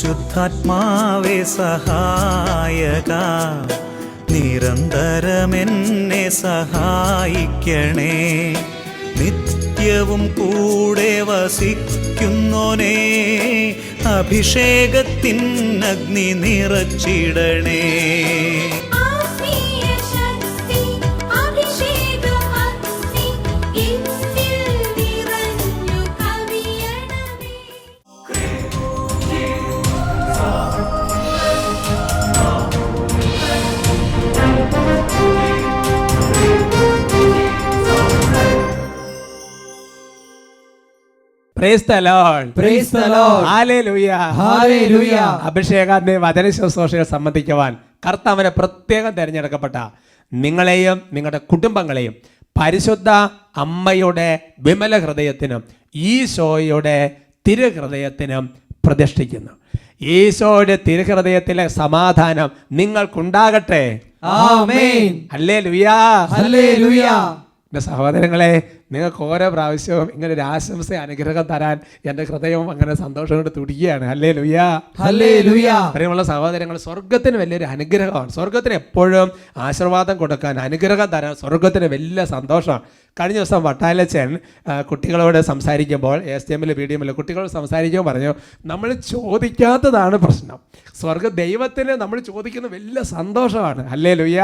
പരിശുദ്ധാത്മാവേ സഹായക, നിരന്തരമെന്നെ സഹായിക്കണേ. നിത്യവും കൂടെ വസിക്കുന്നോനേ, അഭിഷേകത്തിൻ അഗ്നി നിറച്ചിടണേ. Praise the Lord. Praise the Lord. Hallelujah. Hallelujah. അഭിഷേകാന്റെ വചന ശുശ്രൂഷകൾ സംബന്ധിക്കുവാൻ കർത്താവിനെ പ്രത്യേകം തിരഞ്ഞെടുക്കപ്പെട്ട നിങ്ങളെയും നിങ്ങളുടെ കുടുംബങ്ങളെയും പരിശുദ്ധ അമ്മയുടെ വിമല ഹൃദയത്തിനും ഈശോയുടെ തിരുഹൃദയത്തിനും പ്രതിഷ്ഠിക്കുന്നു. ഈശോയുടെ തിരുഹൃദയത്തിലെ സമാധാനം നിങ്ങൾക്കുണ്ടാകട്ടെ. ആമേൻ. ഹല്ലേലൂയ. ഹല്ലേലൂയ. എൻ്റെ സഹോദരങ്ങളെ, നിങ്ങൾക്ക് ഓരോ പ്രാവശ്യവും ഇങ്ങനെ ഒരു ആശംസ അനുഗ്രഹം തരാൻ എൻ്റെ ഹൃദയവും അങ്ങനെ സന്തോഷം കൊണ്ട് തുടിക്കുകയാണ്. ഹല്ലേലൂയ. ഹല്ലേലൂയ. പ്രിയമുള്ള സഹോദരങ്ങൾ, സ്വർഗത്തിന് വലിയൊരു അനുഗ്രഹമാണ്. സ്വർഗത്തിന് എപ്പോഴും ആശീർവാദം കൊടുക്കാൻ, അനുഗ്രഹം തരാൻ സ്വർഗത്തിന് വലിയ സന്തോഷമാണ്. കഴിഞ്ഞ ദിവസം വട്ടാലച്ചൻ കുട്ടികളോട് സംസാരിക്കുമ്പോൾ, STMൽ BDMൽ കുട്ടികളോട് സംസാരിക്കുമ്പോൾ പറഞ്ഞു, നമ്മൾ ചോദിക്കാത്തതാണ് പ്രശ്നം, സ്വർഗ ദൈവത്തിന് നമ്മൾ ചോദിക്കുന്ന വലിയ സന്തോഷമാണ്. ഹല്ലേലൂയ.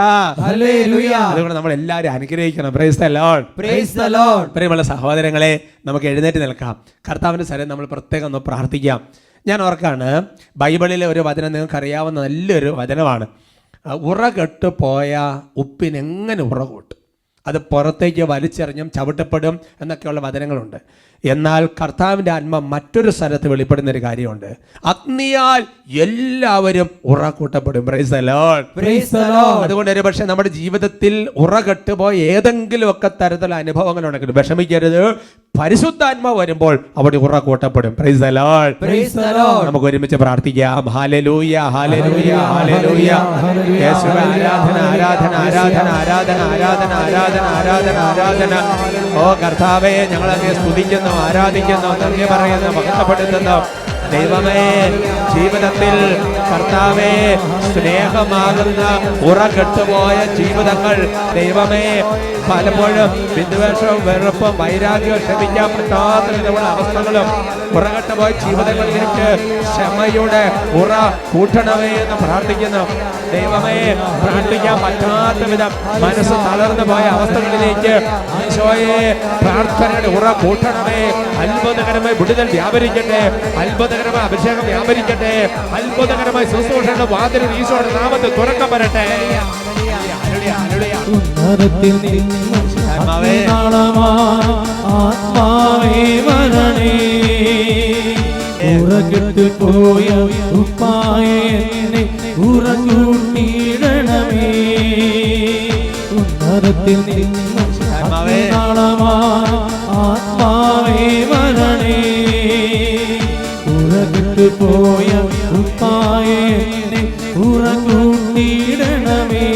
ഹല്ലേലൂയ. അതുകൊണ്ട് നമ്മൾ എല്ലാവരും അനുഗ്രഹിക്കണം. Price the Lord. Praise the Lord. പ്രിയമുള്ള സഹോദരങ്ങളെ, നമുക്ക് എഴുന്നേറ്റ് നിൽക്കാം. കർത്താവിൻ്റെ സ്ഥലം നമ്മൾ പ്രത്യേകം ഒന്ന് പ്രാർത്ഥിക്കാം. ഞാൻ ഓർക്കാണ്, ബൈബിളിലെ ഒരു വചനം നിങ്ങൾക്കറിയാവുന്ന നല്ലൊരു വചനമാണ്. ഉറകെട്ട് പോയ ഉപ്പിനെങ്ങനെ ഉറകൂട്ടും, അത് പുറത്തേക്ക് വലിച്ചെറിഞ്ഞും ചവിട്ടപ്പെടും എന്നൊക്കെയുള്ള വചനങ്ങളുണ്ട്. എന്നാൽ കർത്താവിൻ്റെ ആത്മ മറ്റൊരു സ്ഥലത്ത് വെളിപ്പെടുന്ന ഒരു കാര്യമുണ്ട്. അഗ്നിയാൽ എല്ലാവരും ഉറകൂട്ടപ്പെടും. Praise the Lord. Praise the Lord. അതുകൊണ്ട് ഒരു പക്ഷേ നമ്മുടെ ജീവിതത്തിൽ ഉറകെട്ടുപോയ ഏതെങ്കിലുമൊക്കെ തരത്തിലുള്ള അനുഭവങ്ങൾ ഉണ്ടെങ്കിൽ വിഷമിക്കരുത്. പരിശുദ്ധാത്മാവ് വരുമ്പോൾ അവിടെ ഉറകൂട്ടപ്പെടും. Praise the Lord. Praise the Lord. നമുക്ക് ഒരുമിച്ച് പ്രാർത്ഥിക്കാം. ഹല്ലേലൂയ. ഹല്ലേലൂയ. ഹല്ലേലൂയ. യേശുവേ, ആരാധന ആരാധന ആരാധന ആരാധന ആരാധന ആരാധന ആരാധന ആരാധന. ഓ കർത്താവേ, ഞങ്ങൾ അങ്ങേ സ്തുതിക്കുന്നു, ആരാധിക്കുന്നു, നന്ദി പറയുന്നു, മഹത്വപ്പെടുത്തുന്നു. ദൈവമേ, ജീവിതത്തിൽ കർത്താവേ, സ്നേഹമാകുന്ന ഉറകെട്ടുപോയ ജീവിതങ്ങൾ ദൈവമേ, പലപ്പോഴും വിദ്വേഷവും വെറുപ്പും വൈരാഗ്യവും ക്ഷമിക്കാൻ പറ്റാത്ത വിധമുള്ള അവസ്ഥകളും ഉറകെട്ടുപോയ ജീവിതങ്ങളിലേക്ക് ക്ഷമയുടെ ഉറ കൂട്ടണമേ എന്ന് പ്രാർത്ഥിക്കുന്നു. ദൈവമേ, പ്രാർത്ഥിക്കാൻ പറ്റാത്ത വിധം മനസ്സ് തളർന്നു പോയ അവസ്ഥകളിലേക്ക് ഈശോയെ പ്രാർത്ഥനയുടെ ഉറ കൂട്ടണമേ. അത്ഭുതകരമായി വിടുതൽ വ്യാപരിക്കട്ടെ, അത്ഭുതകരമായ അഭിഷേകം വ്യാപരിക്കട്ടെ, അത്ഭുതകരമായ ശുശ്രൂഷയുടെ വാതിൽ ഈശോയുടെ നാമത്തിൽ തുറക്കം വരട്ടെ. ഉന്നതത്തിൽ ആത്മാവേ വരണേ, ഉറകെട്ട് പോയ ഉപ്പായെന്നെ ഉറകൂട്ടിയിടണമേ. ഉന്നതത്തിൽ ആത്മാവേ വരണേ, ഉറകെട്ട് പോയ ഉപ്പായെന്നെ ഉറകൂട്ടിയിടണമേ.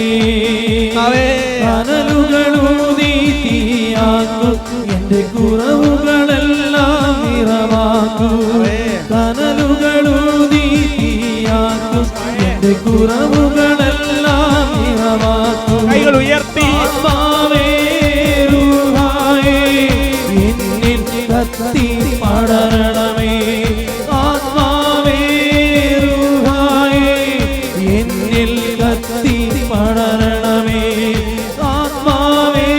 കനലുകളൂതി തീയാക്കും, എന്റെ കുറവുകളെല്ലാം നിറമാക്കും. കനലുകളൂതി തീയാക്കും, എന്റെ കുറവുകളെല്ലാം നിറമാക്കും. കൈകൾ ഉയർത്തി ആത്മാവേ റൂഹായേ, എന്നിൽ കത്തി പടരണമേ. ആത്മാവേ റൂഹായേ, എന്നിൽ കത്തി പടരണമേ. ആത്മാവേ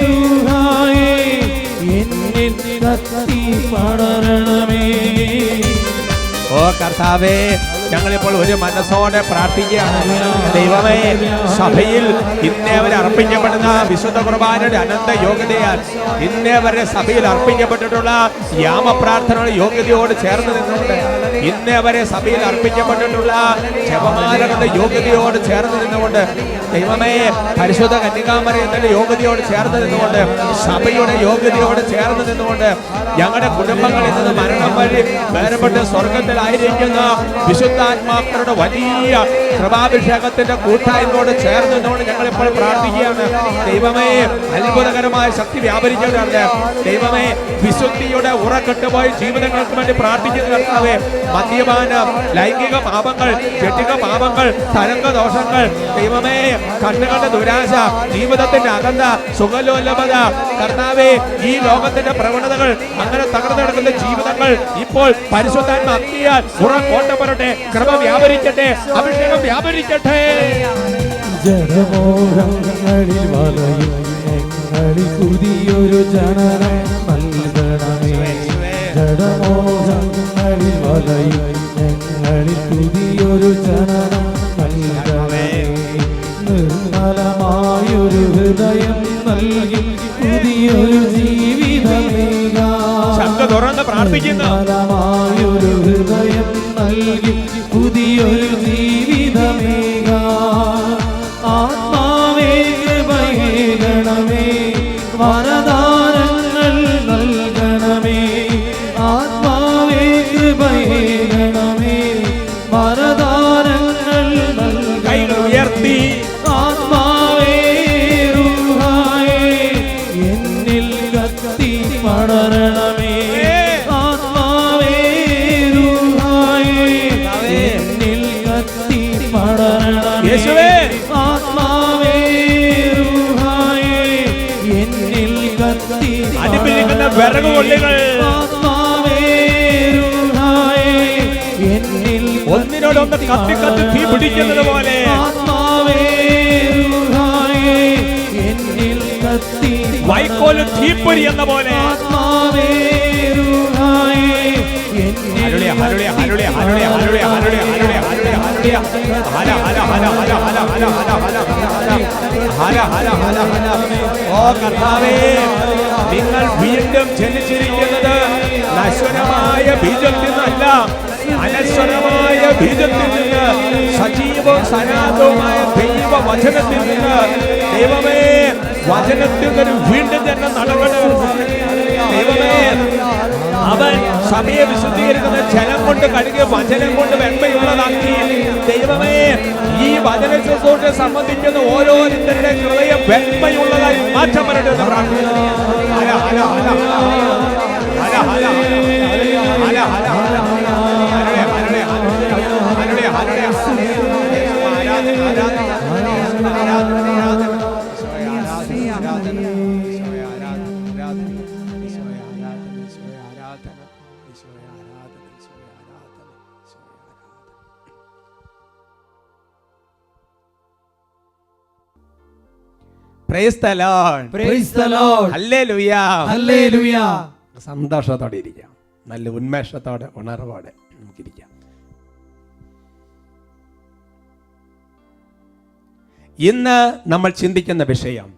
റൂഹായേ, എന്നിൽ കത്തി പടരണമേ. ഓ കർത്താവേ, ഞങ്ങളിപ്പോൾ ഒരു മനസ്സോടെ പ്രാർത്ഥിക്കുകയാണ്. ദൈവമേ, സഭയിൽ ഇന്നേ വരെ അർപ്പിക്കപ്പെടുന്ന വിശുദ്ധ കുർബാനയുടെ അനന്ത യോഗ്യതയാൽ ഇന്നേ വരെ സഭയിൽ അർപ്പിക്കപ്പെട്ടിട്ടുള്ള യാമപ്രാർത്ഥനയുടെ യോഗ്യതയോട് ചേർന്ന് നിന്നുകൊണ്ട്, ഇന്നേ വരെ സഭയിൽ അർപ്പിക്കപ്പെട്ടിട്ടുള്ള ജപമാലകളുടെ യോഗ്യതയോട് ചേർന്ന് നിന്നുകൊണ്ട്, ദൈവമേ, പരിശുദ്ധ കന്യകാമറിയത്തിന്റെ യോഗ്യതയോട് ചേർന്ന് നിന്നുകൊണ്ട്, സഭയുടെ യോഗ്യതയോട് ചേർന്ന് നിന്നുകൊണ്ട് ഞങ്ങളുടെ കുടുംബങ്ങളിൽ നിന്ന് മരണം വഴി വേർപെട്ട് സ്വർഗത്തിലായിരിക്കുന്ന വിശുദ്ധാത്മാക്കളുടെ വലിയ കൃപാഭിഷേകത്തിന്റെ കൂട്ടായ്മയോട് ചേർന്നതോട് ഞങ്ങൾ ഇപ്പോൾ പ്രാർത്ഥിക്കുകയാണ്. ദൈവമേ, അത്ഭുതകരമായ ശക്തി വ്യാപരിക്കുന്നതാണ്. ദൈവമേ, വിശുദ്ധിയുടെ ഉറക്കെട്ടുപോയി ജീവിതങ്ങൾക്ക് വേണ്ടി പ്രാർത്ഥിക്കുന്ന കർത്താവേ, മദ്യപാനം, ലൈംഗിക പാപങ്ങൾ, ജഡിക പാപങ്ങൾ, തരംഗദോഷങ്ങൾ, ദൈവമേ, കണ്ണുകളുടെ ദുരാശ, ജീവിതത്തിന്റെ അകന്ത, സുഖലോലഭത, കർത്താവേ, ഈ ലോകത്തിന്റെ പ്രവണതകൾ, അങ്ങനെ തകർന്നു കിടക്കുന്ന ജീവിതങ്ങൾ ഇപ്പോൾ പരിശുദ്ധാത്മ അഗ്നിയാൽ ഉറക്കോട്ടപ്പെടട്ടെ, കൃപ വ്യാപരിക്കട്ടെ, അഭിഷേകം വ്യാപരിക്കട്ടെ. ജഡമോഹങ്ങളിൽ വലയും ഞങ്ങളിൽ പുതിയൊരു ജനനം നൽകണമേ. ജഡമോഹങ്ങളിൽ വലയും ഞങ്ങളിൽ പുതിയൊരു ജനനം നൽകണമേ. നിർമ്മലമായൊരു ഹൃദയം നൽകി പുതിയൊരു ജീവിതമേകാ. നിർമ്മലമായൊരു ഹൃദയം നൽകി പുതിയൊരു ജീവിതമേകാ. ആത്മാവേ കൃപയേകണമേ, വരദാനങ്ങൾ നൽകണമേ. ആത്മാവേ കൃപയേകണമേ, വരദാനങ്ങൾ ഉയർത്തി. ആത്മാവേ റൂഹായേ എന്നിൽ കത്തി പടരണമേ. ആത്മാവേ റൂഹായേ എന്നിൽ കത്തി പടരണമേ. യേശുവേ, ആത്മാവേ റൂഹായേ എന്നിൽ കത്തി അടിപ്പിരിക്കുന്ന വിറകുകൊള്ളികൾ ആത്മാവേ റൂഹായേ എന്നിൽ ഒന്നിനോടൊന്ന് കത്തി കത്തി തീ പിടിക്കുന്നത് പോലെ ആത്മാവേ റൂഹായേ എന്നിൽ കത്തി വൈക്കോലും തീപ്പൊരി എന്ന പോലെ ആത്മാവേ റൂഹായേ എന്നിൽ hallelujah, hallelujah, hallelujah, hallelujah, hallelujah, hallelujah, hallelujah, hallelujah, hallelujah. ഹല ഹല ഹല ഹല ഹല ഹല ഹല ഹല ഹല ഹല ഹല ഹല. ഓ കർത്താവേ, നിങ്ങൾ വീണ്ടും ജനിച്ചിരിക്കുന്നത് നശ്വരമായ ബീജത്തിൽ നിന്നല്ല, അനശ്വരമായ ബീജത്തിൽ നിന്ന്, സജീവവും സനാതവുമായ ദൈവ വചനത്തിൽ നിന്ന്. ദൈവമേ, വചനത്തിൽ നിന്ന് വീണ്ടും തന്നെ നടപടി. ദൈവമേ, അവൻ സഭയെ വിശുദ്ധീകരിക്കുന്ന ജലം കൊണ്ട് കഴുകി വചനം കൊണ്ട് വെണ്മയുള്ളതാക്കി. ദൈവമേ, ഈ വചന ശുശ്രൂഷ സംബന്ധിക്കുന്ന ഓരോരുത്തരുടെ ഹൃദയം വെണ്മയുള്ളതായി മാറ്റം വരട്ടെ എന്ന് പ്രാർത്ഥിക്കുന്നു. ഹല ഹല ഹല ഹല ഹല ഹല ഹല Hala Praise the Lord. Praise the Lord. Hallelujah. Hallelujah. സന്തോഷത്തോടെ ഇരിക്കാം, നല്ല ഉന്മേഷത്തോടെ ഉണർവോടെ നമുക്കിരിക്കാം. ഇന്ന് നമ്മൾ ചിന്തിക്കുന്ന വിഷയം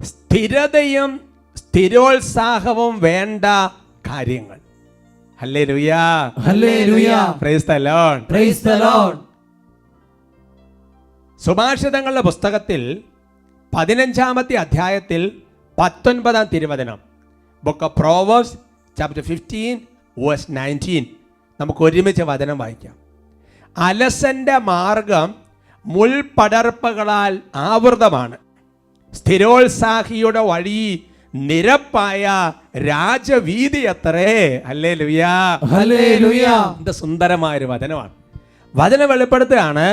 സ്ഥിരതയും സ്ഥിരോത്സാഹവും വേണ്ട കാര്യങ്ങൾ. Hallelujah, hallelujah. Praise the Lord, praise the Lord. സുഭാഷിതങ്ങളുടെ പുസ്തകത്തിൽ 15-ാമത്തെ അധ്യായത്തിൽ 19-ാം തിരുവചനം, book of Proverbs chapter 15 verse 19, നമുക്ക് ഒരുമിച്ച് വചനം വായിക്കാം. അലസന്റെ മാർഗം മുൾപടർപ്പുകളാൽ ആവൃതമാണ്, സ്ഥിരോത്സാഹിയുടെ വഴി നിരപ്പായ രാജവീതി അത്രേ. Hallelujah, hallelujah. എന്ത് സുന്ദരമായൊരു വചനമാണ്. വചനം വെളിപ്പെടുത്തുകയാണ്,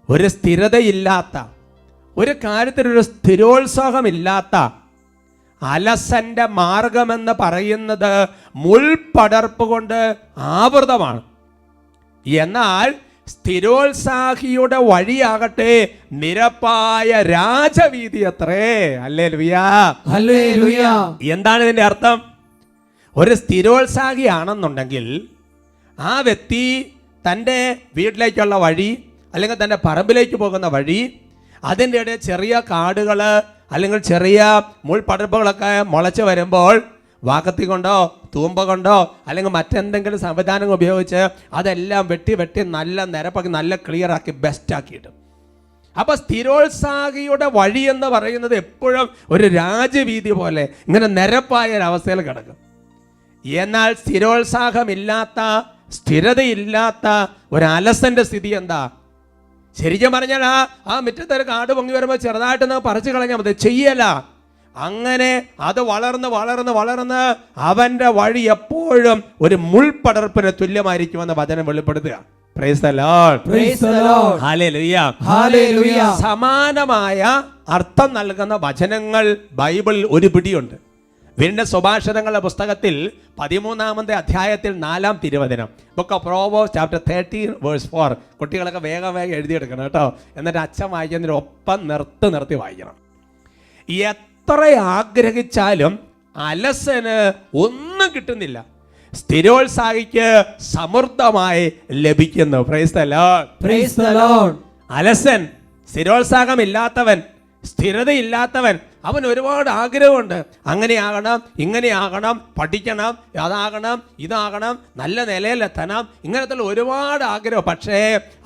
ഒരു സ്ഥിരതയില്ലാത്ത, ഒരു കാര്യത്തിലൊരു സ്ഥിരോത്സാഹമില്ലാത്ത അലസന്റെ മാർഗമെന്ന് പറയുന്നത് മുൾപടർപ്പ് കൊണ്ട് ആവൃതമാണ്. എന്നാൽ സ്ഥിരോത്സാഹിയുടെ വഴിയാകട്ടെ നിരപ്പായ രാജവീതി അത്രേ. Hallelujah, hallelujah. എന്താണ് ഇതിന്റെ അർത്ഥം? ഒരു സ്ഥിരോത്സാഹി ആണെന്നുണ്ടെങ്കിൽ ആ വ്യക്തി തൻ്റെ വീട്ടിലേക്കുള്ള വഴി അല്ലെങ്കിൽ തൻ്റെ പറമ്പിലേക്ക് പോകുന്ന വഴി, അതിൻ്റെ ഇടയിൽ ചെറിയ കാടുകൾ അല്ലെങ്കിൽ ചെറിയ മുൾപടർപ്പുകളൊക്കെ മുളച്ച് വരുമ്പോൾ വാക്കത്തി കൊണ്ടോ തൂമ്പ കൊണ്ടോ അല്ലെങ്കിൽ മറ്റെന്തെങ്കിലും സംവിധാനങ്ങൾ ഉപയോഗിച്ച് അതെല്ലാം വെട്ടി നല്ല നിരപ്പാക്കി നല്ല ക്ലിയർ ആക്കി ബെസ്റ്റാക്കിയിട്ട്. അപ്പോൾ സ്ഥിരോത്സാഹിയുടെ വഴി എന്ന് പറയുന്നത് എപ്പോഴും ഒരു രാജവീതി പോലെ ഇങ്ങനെ നിരപ്പായ ഒരവസ്ഥയിൽ കിടക്കും. എന്നാൽ സ്ഥിരോത്സാഹമില്ലാത്ത, സ്ഥിരതയില്ലാത്ത ഒരു അലസന്റെ സ്ഥിതി എന്താ? ശരിക്കും പറഞ്ഞാൽ ആ മുറ്റത്തൊരു കാട് പൊങ്ങി വരുമ്പോൾ ചെറുതായിട്ട് പറിച്ചു കളഞ്ഞാൽ മതി, ചെയ്യല. അങ്ങനെ അത് വളർന്ന് വളർന്ന് വളർന്ന് അവന്റെ വഴി എപ്പോഴും ഒരു മുൾപടർപ്പിന് തുല്യമായിരിക്കുമെന്ന് വചനം വെളിപ്പെടുത്തുക. Price the Lord. Praise the Lord. Hallelujah. Hallelujah. സമാനമായ അർത്ഥം നൽകുന്ന വചനങ്ങൾ ബൈബിളിൽ ഒരു പിടിയുണ്ട്. വീണ്ടും സുഭാഷിതങ്ങളുടെ പുസ്തകത്തിൽ 13-ാമത്തെ അധ്യായത്തിൽ 4-ാം തിരുവചനം, ബുക്ക് ഓഫ് പ്രോവേർബ്സ് ചാപ്റ്റർ 13:4. കുട്ടികളൊക്കെ വേഗം വേഗം എഴുതിയെടുക്കണം കേട്ടോ. എന്നിട്ട് അച്ഛൻ വായിക്കുന്നതിന് ഒപ്പം നിർത്തി വായിക്കണം. എത്ര ആഗ്രഹിച്ചാലും അലസന് ഒന്നും കിട്ടുന്നില്ല, സ്ഥിരോത്സാഹിക്ക് സമൃദ്ധമായി ലഭിക്കുന്നു. Price the Lord. Praise the Lord. അലസൻ, സ്ഥിരോത്സാഹമില്ലാത്തവൻ, സ്ഥിരതയില്ലാത്തവൻ, അവൻ ഒരുപാട് ആഗ്രഹമുണ്ട്. അങ്ങനെയാകണം, ഇങ്ങനെയാകണം, പഠിക്കണം, അതാകണം, ഇതാകണം, നല്ല നിലയിലെത്തണം, ഇങ്ങനത്തെ ഒരുപാട് ആഗ്രഹം. പക്ഷേ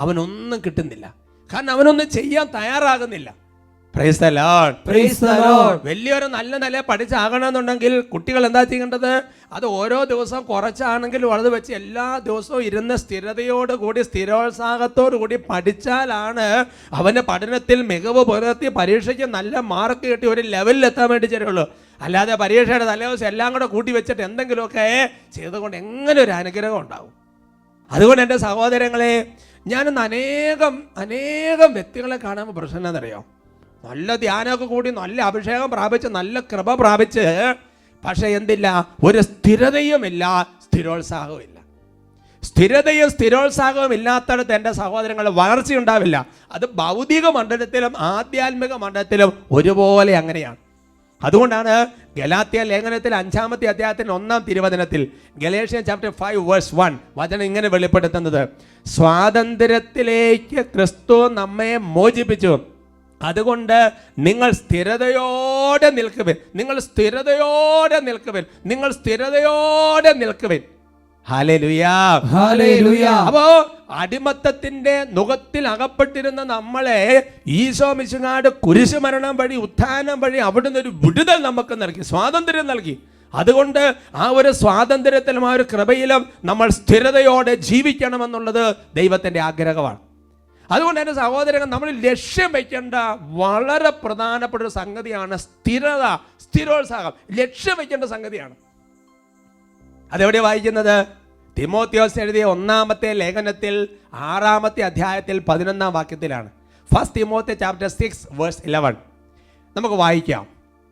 അവനൊന്നും കിട്ടുന്നില്ല, കാരണം അവനൊന്നും ചെയ്യാൻ തയ്യാറാകുന്നില്ല. Price the Lord. Praise the Lord. വലിയൊരു നല്ല നില പഠിച്ചാകണമെന്നുണ്ടെങ്കിൽ കുട്ടികൾ എന്താ ചെയ്യേണ്ടത്? അത് ഓരോ ദിവസവും കുറച്ചാണെങ്കിലും അത് വെച്ച് എല്ലാ ദിവസവും ഇരുന്ന് സ്ഥിരതയോടുകൂടി, സ്ഥിരോത്സാഹത്തോടു കൂടി പഠിച്ചാലാണ് അവൻ്റെ പഠനത്തിൽ മികവ് പുലർത്തി പരീക്ഷയ്ക്ക് നല്ല മാർക്ക് കിട്ടി ഒരു ലെവലിൽ എത്താൻ വേണ്ടി ചേരുള്ളൂ. അല്ലാതെ പരീക്ഷയുടെ തലേദിവസം എല്ലാം കൂടെ കൂട്ടി വെച്ചിട്ട് എന്തെങ്കിലുമൊക്കെ ചെയ്തുകൊണ്ട് എങ്ങനെ ഒരു അനുഗ്രഹം ഉണ്ടാവും? അതുകൊണ്ട് എൻ്റെ സഹോദരങ്ങളെ, ഞാനിന്ന് അനേകം വ്യക്തികളെ കാണുമ്പോൾ പ്രശ്നം എന്നറിയാം, നല്ല ധ്യാനമൊക്കെ കൂടി, നല്ല അഭിഷേകം പ്രാപിച്ച്, നല്ല കൃപ പ്രാപിച്ച്, പക്ഷെ എന്തില്ല? ഒരു സ്ഥിരതയുമില്ല, സ്ഥിരോത്സാഹവും ഇല്ല. സ്ഥിരതയും സ്ഥിരോത്സാഹവും ഇല്ലാത്തടത്ത് എൻ്റെ സഹോദരങ്ങൾ വളർച്ചയുണ്ടാവില്ല. അത് ഭൗതിക മണ്ഡലത്തിലും ആധ്യാത്മിക മണ്ഡലത്തിലും ഒരുപോലെ അങ്ങനെയാണ്. അതുകൊണ്ടാണ് ഗലാത്യ ലേഖനത്തിൽ 5-ാമത്തെ അധ്യായത്തിൽ 1-ാം തിരുവചനത്തിൽ, ഗലേഷ്യൻ ചാപ്റ്റർ 5:1 വചനം ഇങ്ങനെ വെളിപ്പെടുത്തുന്നത്: സ്വാതന്ത്ര്യത്തിലേക്ക് ക്രിസ്തു നമ്മെ മോചിപ്പിച്ചു, അതുകൊണ്ട് നിങ്ങൾ സ്ഥിരതയോടെ നിൽക്കുവിൻ, നിങ്ങൾ സ്ഥിരതയോടെ നിൽക്കുവിൻ, നിങ്ങൾ സ്ഥിരതയോടെ നിൽക്കുവിൻ. ഹല്ലേലൂയാ. Hallelujah. അപ്പോ അടിമത്തത്തിന്റെ നുകത്തിൽ അകപ്പെട്ടിരുന്ന നമ്മളെ ഈശോ മിശിഹായുടെ കുരിശുമരണം വഴി, ഉത്ഥാനം വഴി അവിടുന്ന് ഒരു വിടുതൽ നമുക്ക് നൽകി, സ്വാതന്ത്ര്യം നൽകി. അതുകൊണ്ട് ആ ഒരു സ്വാതന്ത്ര്യത്തിലും ആ ഒരു കൃപയിലും നമ്മൾ സ്ഥിരതയോടെ ജീവിക്കണമെന്നുള്ളത് ദൈവത്തിന്റെ ആഗ്രഹമാണ്. അതുകൊണ്ട് എൻ്റെ സഹോദരങ്ങൾ, നമ്മൾ ലക്ഷ്യം വയ്ക്കേണ്ട വളരെ പ്രധാനപ്പെട്ട ഒരു സംഗതിയാണ് സ്ഥിരത, സ്ഥിരോത്സാഹം. ലക്ഷ്യം വയ്ക്കേണ്ട സംഗതിയാണ്. അതെവിടെ വായിക്കുന്നത്? തിമോത്തിയോസ് എഴുതിയ 1-ാമത്തെ ലേഖനത്തിൽ 6-ാമത്തെ അധ്യായത്തിൽ 11-ാം വാക്യത്തിലാണ്. 1 തിമോത്തി ചാപ്റ്റർ 6:11 നമുക്ക് വായിക്കാം.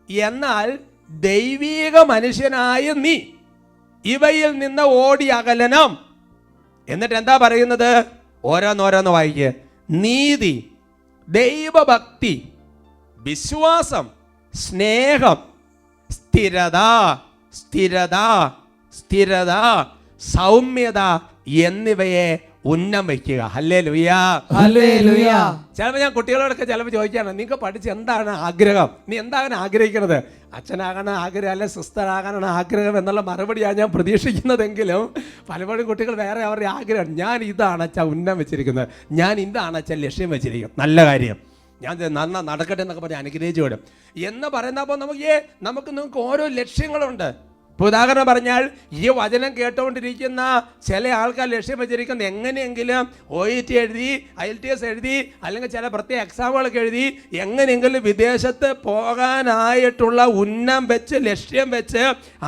എന്നാൽ ദൈവീക മനുഷ്യനായ നീ ഇവയിൽ നിന്ന് ഓടി അകലണം. എന്നിട്ട് എന്താ പറയുന്നത്? ഓരോന്നോരോന്ന് വായിക്കുക. നീതി, ദൈവഭക്തി, വിശ്വാസം, സ്നേഹം, സ്ഥിരത, സ്ഥിരത, സ്ഥിരത, സൗമ്യത എന്നിവയെ ഉന്നം വയ്ക്കുക. ഹല്ലേലൂയ. Hallelujah. ചിലപ്പോൾ ഞാൻ കുട്ടികളോടൊക്കെ ചിലപ്പോൾ ചോദിക്കുകയാണ്, നിങ്ങൾക്ക് പഠിച്ച് എന്താണ് ആഗ്രഹം? നീ എന്താണ് ആഗ്രഹിക്കുന്നത്? അച്ഛനാകാൻ ആഗ്രഹം, അല്ലെ സിസ്റ്റർ ആകാനാണ് ആഗ്രഹം എന്നുള്ള മറുപടിയാണ് ഞാൻ പ്രതീക്ഷിക്കുന്നതെങ്കിലും പലപ്പോഴും കുട്ടികൾ വേറെ അവരുടെ ആഗ്രഹം, ഞാൻ ഇതാണ് അച്ഛൻ ഉന്നം വെച്ചിരിക്കുന്നത്, ഞാൻ ഇതാണ് അച്ഛൻ ലക്ഷ്യം വെച്ചിരിക്കുന്നത്. നല്ല കാര്യം, ഞാൻ നടക്കട്ടെ എന്നൊക്കെ പറഞ്ഞ് അനുഗ്രഹിച്ചു വിടും എന്ന് പറയുന്നപ്പോൾ നിങ്ങൾക്ക് ഓരോ ലക്ഷ്യങ്ങളുണ്ട്. ഇപ്പോൾ ഉദാഹരണം പറഞ്ഞാൽ, ഈ വചനം കേട്ടുകൊണ്ടിരിക്കുന്ന ചില ആൾക്കാർ ലക്ഷ്യം വെച്ചിരിക്കുന്നത് എങ്ങനെയെങ്കിലും OET എഴുതി, IELTS എഴുതി, അല്ലെങ്കിൽ ചില പ്രത്യേക എക്സാമുകളൊക്കെ എഴുതി എങ്ങനെയെങ്കിലും വിദേശത്ത് പോകാനായിട്ടുള്ള ഉന്നം വെച്ച്, ലക്ഷ്യം വെച്ച്,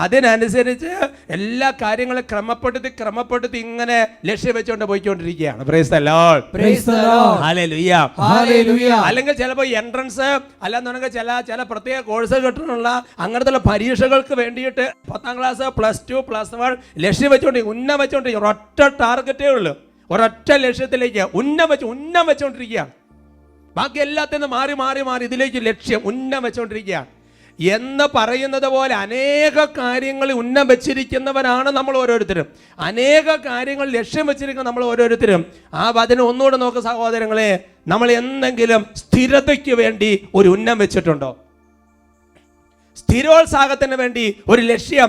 അതിനനുസരിച്ച് എല്ലാ കാര്യങ്ങളും ക്രമപ്പെടുത്തി ഇങ്ങനെ ലക്ഷ്യം വെച്ചുകൊണ്ട് പോയിക്കൊണ്ടിരിക്കുകയാണ്. Price the Lord. Praise the Lord. Hallelujah. Hallelujah. അല്ലെങ്കിൽ ചിലപ്പോൾ എൻട്രൻസ് അല്ലാന്നുണ്ടെങ്കിൽ ചില പ്രത്യേക കോഴ്സ് കിട്ടാനുള്ള അങ്ങനത്തെ പരീക്ഷകൾക്ക് വേണ്ടിയിട്ട് 10ാം ക്ലാസ്, +2, +1 ലക്ഷ്യം വെച്ചോണ്ട് ഉന്നം വെച്ചോണ്ട് ഒരൊറ്റ ടാർഗറ്റേ ഉള്ളൂ, ഒരൊറ്റ ലക്ഷ്യത്തിലേക്ക് ഉന്നം വെച്ചോണ്ടിരിക്കുകയാണ്. ബാക്കി എല്ലാത്തിനും മാറി ഇതിലേക്ക് ലക്ഷ്യം ഉന്നം വെച്ചോണ്ടിരിക്കുകയാണ്. എന്ന് പറയുന്നത് പോലെ അനേക കാര്യങ്ങൾ ഉന്നം വെച്ചിരിക്കുന്നവരാണ് നമ്മൾ ഓരോരുത്തരും. അനേക കാര്യങ്ങൾ ലക്ഷ്യം വെച്ചിരിക്കുന്ന നമ്മൾ ഓരോരുത്തരും. ആ വചനം ഒന്നുകൂടെ നോക്ക് സഹോദരങ്ങളെ, നമ്മൾ എന്തെങ്കിലും സ്ഥിരതയ്ക്ക് വേണ്ടി ഒരു ഉന്നം വെച്ചിട്ടുണ്ടോ? സ്ഥിരോത്സാഹത്തിന് വേണ്ടി ഒരു ലക്ഷ്യം,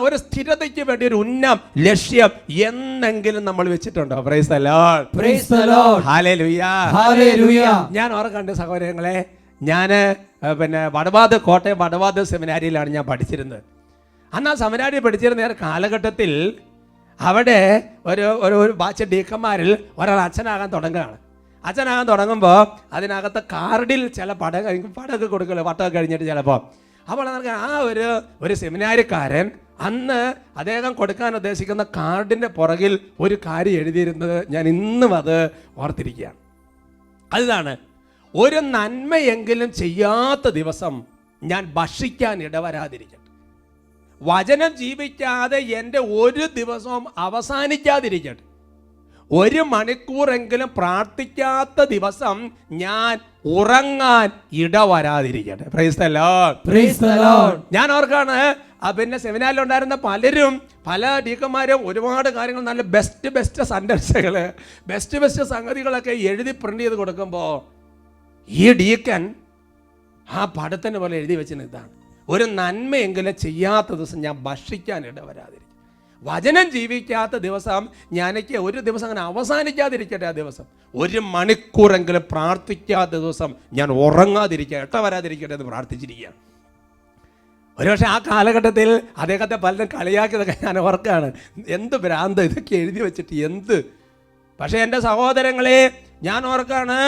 ഒരു സ്ഥിരതയ്ക്ക് വേണ്ടി ഒരു ഉന്നം, ലക്ഷ്യം എന്നെങ്കിലും നമ്മൾ വെച്ചിട്ടുണ്ടോ? Price the Lord. Praise the Lord. Hallelujah. Hallelujah. ഞാൻ ഓർക്കണ്ട് സഹോദരങ്ങളെ, ഞാൻ കോട്ടയം വടവാത് സെമിനാരിയിലാണ് ഞാൻ പഠിച്ചിരുന്നത്. അന്ന് ആ സെമിനാരി പഠിച്ചിരുന്ന കാലഘട്ടത്തിൽ അവിടെ ഒരു ബാച്ച് ഡീക്കന്മാരിൽ ഒരാൾ അച്ഛനാകാൻ തുടങ്ങുകയാണ്. അച്ഛനാകാൻ തുടങ്ങുമ്പോൾ അതിനകത്ത് കാർഡിൽ ചില പടമൊക്കെ കൊടുക്കല്ലോ, പട്ടമൊക്കെ കഴിഞ്ഞിട്ട് ചിലപ്പോൾ. അപ്പോൾ ആ ഒരു സെമിനാരിക്കാരൻ അന്ന് അദ്ദേഹം കൊടുക്കാൻ ഉദ്ദേശിക്കുന്ന കാർഡിൻ്റെ പുറകിൽ ഒരു കാര്യം എഴുതിയിരുന്നത് ഞാൻ ഇന്നും അത് ഓർത്തിരിക്കുകയാണ്. അതാണ്, ഒരു നന്മയെങ്കിലും ചെയ്യാത്ത ദിവസം ഞാൻ ഭക്ഷിക്കാൻ ഇടവരാതിരിക്കട്ടെ. വചനം ജീവിക്കാതെ എൻ്റെ ഒരു ദിവസവും അവസാനിക്കാതിരിക്കട്ടെ. 1 മണിക്കൂറെങ്കിലും പ്രാർത്ഥിക്കാത്ത ദിവസം ഞാൻ ഉറങ്ങാൻ ഇടവരാതിരിക്കട്ടെ. Praise the Lord, praise the Lord. ഞാൻ ഓർക്കാണ് പിന്നെ സെമിനാറിലുണ്ടായിരുന്ന പലരും, പല ഡീക്കന്മാരും ഒരുപാട് കാര്യങ്ങൾ, നല്ല ബെസ്റ്റ് സെന്റൻസുകൾ, ബെസ്റ്റ് സംഗതികളൊക്കെ എഴുതി പ്രിന്റ് ചെയ്ത് കൊടുക്കുമ്പോൾ ഈ ഡീക്കൻ ആ പടത്തിന് പോലെ എഴുതി വെച്ചിന് ഇതാണ്, ഒരു നന്മയെങ്കിലും ചെയ്യാത്ത ദിവസം ഞാൻ ഭക്ഷിക്കാൻ ഇടവരാതിരിക്കും. വചനം ജീവിക്കാത്ത ദിവസം ഞാനേക്ക് ഒരു ദിവസം അങ്ങനെ അവസാനിക്കാതിരിക്കട്ടെ. ആ ദിവസം 1 മണിക്കൂറെങ്കിലും പ്രാർത്ഥിക്കാത്ത ദിവസം ഞാൻ ഉറങ്ങാതിരിക്കുക, ഇടവരാതിരിക്കട്ടെ എന്ന് പ്രാർത്ഥിച്ചിരിക്കുകയാണ്. ഒരുപക്ഷെ ആ കാലഘട്ടത്തിൽ അദ്ദേഹത്തെ പലരും കളിയാക്കിയതൊക്കെ ഞാൻ ഓർക്കാണ്. എന്ത് ഭ്രാന്ത് ഇതൊക്കെ എഴുതി വെച്ചിട്ട് എന്ത്. പക്ഷേ എൻ്റെ സഹോദരങ്ങളെ, ഞാൻ ഓർക്കാണ്,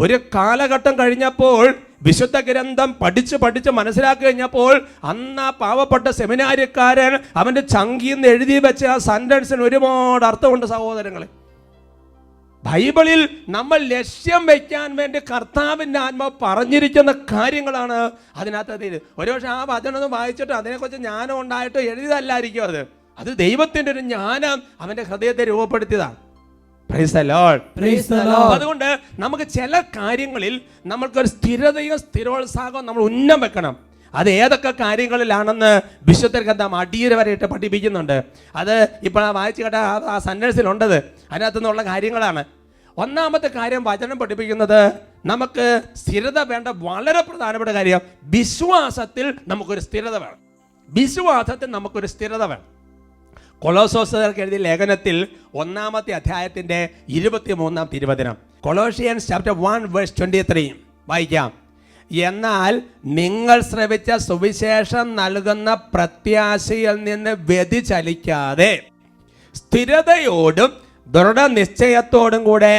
ഒരു കാലഘട്ടം കഴിഞ്ഞപ്പോൾ വിശുദ്ധ ഗ്രന്ഥം പഠിച്ച് മനസ്സിലാക്കി കഴിഞ്ഞപ്പോൾ അന്ന് ആ പാവപ്പെട്ട സെമിനാരിക്കാരൻ അവൻ്റെ ചങ്കിന്ന് എഴുതി വെച്ച ആ സെന്റൻസിന് ഒരുപാട് അർത്ഥമുണ്ട് സഹോദരങ്ങളെ. ബൈബിളിൽ നമ്മൾ ലക്ഷ്യം വയ്ക്കാൻ വേണ്ടി കർത്താവിൻ്റെ ആത്മാവ് പറഞ്ഞിരിക്കുന്ന കാര്യങ്ങളാണ് അതിനകത്ത്. ഒരുപക്ഷെ ആ വചനം വായിച്ചിട്ട് അതിനെക്കുറിച്ച് ജ്ഞാനം ഉണ്ടായിട്ട് എഴുതിയതല്ലായിരിക്കും അത് ദൈവത്തിൻ്റെ ഒരു ജ്ഞാനം അവൻ്റെ ഹൃദയത്തെ രൂപപ്പെടുത്തിയതാണ്. Praise the Lord, praise the Lord. അതുകൊണ്ട് നമുക്ക് ചില കാര്യങ്ങളിൽ നമ്മൾക്കൊരു സ്ഥിരതയും സ്ഥിരോത്സാഹവും നമ്മൾ ഉന്നം വെക്കണം. അത് ഏതൊക്കെ കാര്യങ്ങളിലാണെന്ന് വിശുദ്ധ ഗ്രന്ഥം അടിയരവരായിട്ട് പഠിപ്പിക്കുന്നുണ്ട്. അത് ഇപ്പോൾ വായിച്ചു കേട്ട ആ സെന്റൻസിലുണ്ടത്, അതിനകത്തു നിന്നുള്ള കാര്യങ്ങളാണ്. ഒന്നാമത്തെ കാര്യം വചനം പഠിപ്പിക്കുന്നത് നമുക്ക് സ്ഥിരത വേണ്ട വളരെ പ്രധാനപ്പെട്ട കാര്യം, വിശ്വാസത്തിൽ നമുക്കൊരു സ്ഥിരത വേണം. വിശ്വാസത്തിൽ നമുക്കൊരു സ്ഥിരത വേണം. കൊളോസോസുകാർക്ക് എഴുതിയ ലേഖനത്തിൽ 1-ാമത്തെ അധ്യായത്തിൻ്റെ 23-ാം തിരുവചനം, കൊളോഷ്യൻസ് ചാപ്റ്റർ 1:23 വായിക്കാം. എന്നാൽ നിങ്ങൾ ശ്രവിച്ച സുവിശേഷം നൽകുന്ന പ്രത്യാശയിൽ നിന്ന് വ്യതിചലിക്കാതെ സ്ഥിരതയോടും ദൃഢനിശ്ചയത്തോടും കൂടെ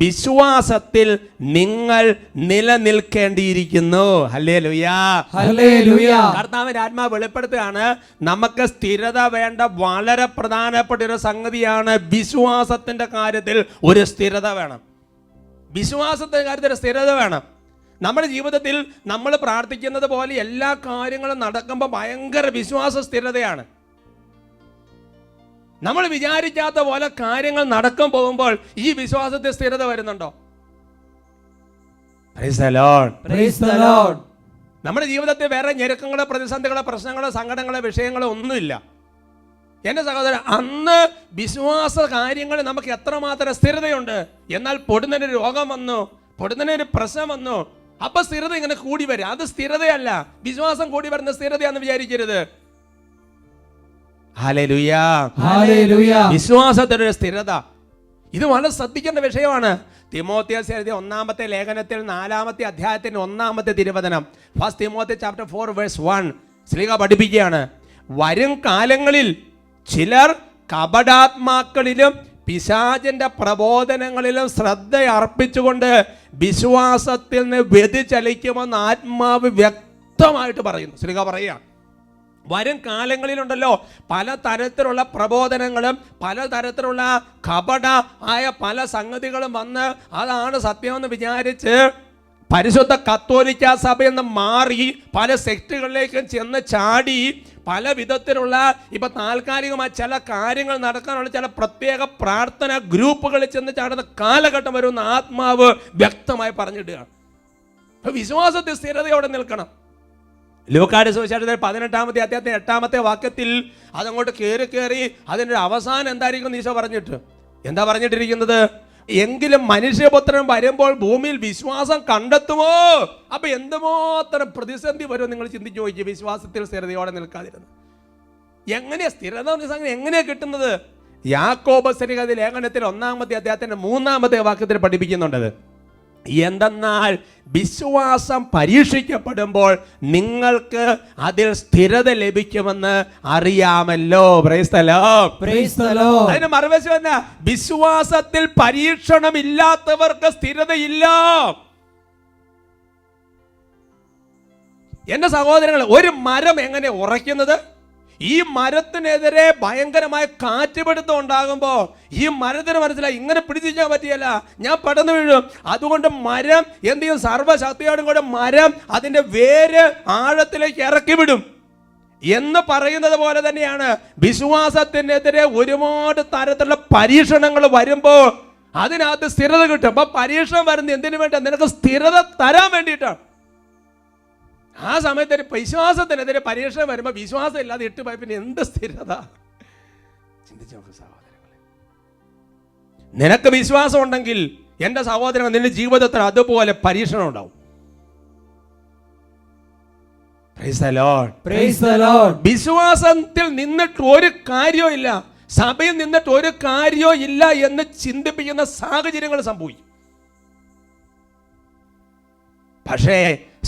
വിശ്വാസത്തിൽ നിങ്ങൾ നിലനിൽക്കേണ്ടിയിരിക്കുന്നു. ഹല്ലേലൂയാ, ഹല്ലേലൂയാ. കർത്താവിന്റെ ആത്മാവ് വെളിപ്പെടുത്തുകയാണ്, നമുക്ക് സ്ഥിരത വേണ്ട വളരെ പ്രധാനപ്പെട്ട ഒരു സംഗതിയാണ് വിശ്വാസത്തിന്റെ കാര്യത്തിൽ ഒരു സ്ഥിരത വേണം. വിശ്വാസത്തിന്റെ കാര്യത്തിൽ സ്ഥിരത വേണം. നമ്മുടെ ജീവിതത്തിൽ നമ്മൾ പ്രാർത്ഥിക്കുന്നത് പോലെ എല്ലാ കാര്യങ്ങളും നടക്കുമ്പോൾ ഭയങ്കര വിശ്വാസ സ്ഥിരതയാണ്. നമ്മൾ വിചാരിക്കാത്ത പോലെ കാര്യങ്ങൾ നടക്കാൻ പോകുമ്പോൾ ഈ വിശ്വാസത്തിൽ സ്ഥിരത വരുന്നുണ്ടോ? Price the Lord, praise the Lord. നമ്മുടെ ജീവിതത്തിൽ വേറെ ഞെരുക്കങ്ങളോ പ്രതിസന്ധികളോ പ്രശ്നങ്ങളോ സങ്കടങ്ങളോ വിഷയങ്ങളോ ഒന്നുമില്ല. എൻ്റെ സഹോദരൻ, അന്ന് വിശ്വാസ കാര്യങ്ങളിൽ നമുക്ക് എത്രമാത്രം സ്ഥിരതയുണ്ട്. എന്നാൽ പൊടുന്നൊരു രോഗം വന്നു, പൊടുന്നൊരു പ്രശ്നം വന്നു, അപ്പൊ സ്ഥിരത ഇങ്ങനെ കൂടി വരും. അത് സ്ഥിരതയല്ല, വിശ്വാസം കൂടി വരുന്ന സ്ഥിരതയാണെന്ന് വിചാരിക്കരുത്. ഹല്ലേലൂയാ, ഹല്ലേലൂയാ. വിശ്വാസത്തിനൊരു സ്ഥിരത, ഇത് വളരെ ശ്രദ്ധിക്കേണ്ട വിഷയമാണ്. തിമോത്തിയോസ് എഴുതിയ 1-ാമത്തെ ലേഖനത്തിൽ 4-ാമത്തെ അധ്യായത്തിന്റെ 1-ാമത്തെ തിരുവചനം, 1 തിമോത്തി ചാപ്റ്റർ 4:1 ശ്ലീഹ പഠിപ്പിക്കുകയാണ്, വരും കാലങ്ങളിൽ ചിലർ കപടാത്മാക്കളിലും പിശാചിന്റെ പ്രബോധനങ്ങളിലും ശ്രദ്ധ അർപ്പിച്ചുകൊണ്ട് വിശ്വാസത്തിൽ നിന്ന് വ്യതിചലിക്കുമെന്ന് ആത്മാവ് വ്യക്തമായിട്ട് പറയുന്നു. ശ്ലീഹ പറയുക, വരും കാലങ്ങളിലുണ്ടല്ലോ പല തരത്തിലുള്ള പ്രബോധനങ്ങളും പല തരത്തിലുള്ള കപട ആയ പല സംഗതികളും വന്ന് അതാണ് സത്യമെന്ന് വിചാരിച്ച് പരിശുദ്ധ കത്തോലിക്ക സഭയിൽ നിന്ന് മാറി പല സെക്റ്റുകളിലേക്കും ചെന്ന് ചാടി പല വിധത്തിലുള്ള ഇപ്പൊ താൽക്കാലികമായി ചില കാര്യങ്ങൾ നടക്കാനുള്ള ചില പ്രത്യേക പ്രാർത്ഥന ഗ്രൂപ്പുകളിൽ ചെന്ന് ചാടുന്ന കാലഘട്ടം വരുന്ന ആത്മാവ് വ്യക്തമായി പറഞ്ഞിടുകയാണ്. വിശ്വാസത്തിൽ സ്ഥിരതയോടെ നിൽക്കണം. ലൂക്കായുടെ സുവിശേഷത്തിൽ 18-ാമത്തെ അധ്യായത്തിന്റെ 8-ാമത്തെ വാക്യത്തിൽ അതങ്ങോട്ട് കയറി അതിൻ്റെ അവസാനം എന്തായിരിക്കും ഈശോ പറഞ്ഞിട്ട് എന്താ പറഞ്ഞിട്ടിരിക്കുന്നത്? എങ്കിലും മനുഷ്യപുത്രൻ വരുമ്പോൾ ഭൂമിയിൽ വിശ്വാസം കണ്ടെത്തുമോ? അപ്പൊ എന്തുമാത്രം പ്രതിസന്ധി വരുമോ നിങ്ങൾ ചിന്തിച്ചു നോക്കി. വിശ്വാസത്തിൽ സ്ഥിരതയോടെ നിൽക്കാതിരുന്നു എങ്ങനെയാ സ്ഥിരത എങ്ങനെയാ കിട്ടുന്നത്? യാക്കോബ് ലേഖനത്തിൽ 1-ാമത്തെ അധ്യായത്തിന്റെ 3-ാമത്തെ വാക്യത്തിൽ പഠിപ്പിക്കുന്നുണ്ടത്. എന്തെന്നാൽ വിശ്വാസം പരീക്ഷിക്കപ്പെടുമ്പോൾ നിങ്ങൾക്ക് അതിൽ സ്ഥിരത ലഭിക്കുമെന്ന് അറിയാമല്ലോ. Price the Lord. Praise the Lord. അതിന് മറുവശം എന്നാ? വിശ്വാസത്തിൽ പരീക്ഷണമില്ലാത്തവർക്ക് സ്ഥിരതയില്ല. എന്റെ സഹോദരങ്ങൾ, ഒരു മരം എങ്ങനെ ഉറയ്ക്കുന്നത്? ഈ മരത്തിനെതിരെ ഭയങ്കരമായ കാറ്റുപിടുത്തം ഉണ്ടാകുമ്പോൾ ഈ മരത്തിന് മനസ്സിലായി ഇങ്ങനെ പിടിച്ചിരിക്കാൻ പറ്റിയല്ല, ഞാൻ പെട്ടെന്ന് വീഴും. അതുകൊണ്ട് മരം എന്ത് ചെയ്യും? സർവ്വശക്തിയോടും കൂടെ മരം അതിന്റെ വേര് ആഴത്തിലേക്ക് ഇറക്കി വിടും എന്ന് പറയുന്നത് പോലെ തന്നെയാണ് വിശ്വാസത്തിനെതിരെ ഒരുപാട് തരത്തിലുള്ള പരീക്ഷണങ്ങൾ വരുമ്പോൾ അതിനകത്ത് സ്ഥിരത കിട്ടും. അപ്പൊ പരീക്ഷണം വരുന്നത് എന്തിനു വേണ്ടി? നിനക്ക് സ്ഥിരത തരാൻ വേണ്ടിയിട്ടാണ്. ആ സമയത്ത് വിശ്വാസത്തിനെതിരെ പരീക്ഷണം വരുമ്പോൾ വിശ്വാസം ഇല്ലാതെ ഇട്ട് പോയി പിന്നെ എന്ത് സ്ഥിരത? ചിന്തിച്ചു നോക്ക് സഹോദരങ്ങളെ. നിനക്ക് വിശ്വാസം ഉണ്ടെങ്കിൽ എൻ്റെ സഹോദരങ്ങൾ, നിന്റെ ജീവിതത്തിൽ അതുപോലെ പരീക്ഷണം ഉണ്ടാവും. Praise the Lord. Praise the Lord. വിശ്വാസത്തിൽ നിന്നിട്ട് ഒരു കാര്യവും ഇല്ല, സഭയിൽ നിന്നിട്ട് ഒരു കാര്യവും ഇല്ല എന്ന് ചിന്തിപ്പിക്കുന്ന സാഹചര്യങ്ങൾ സംഭവിക്കും. പക്ഷേ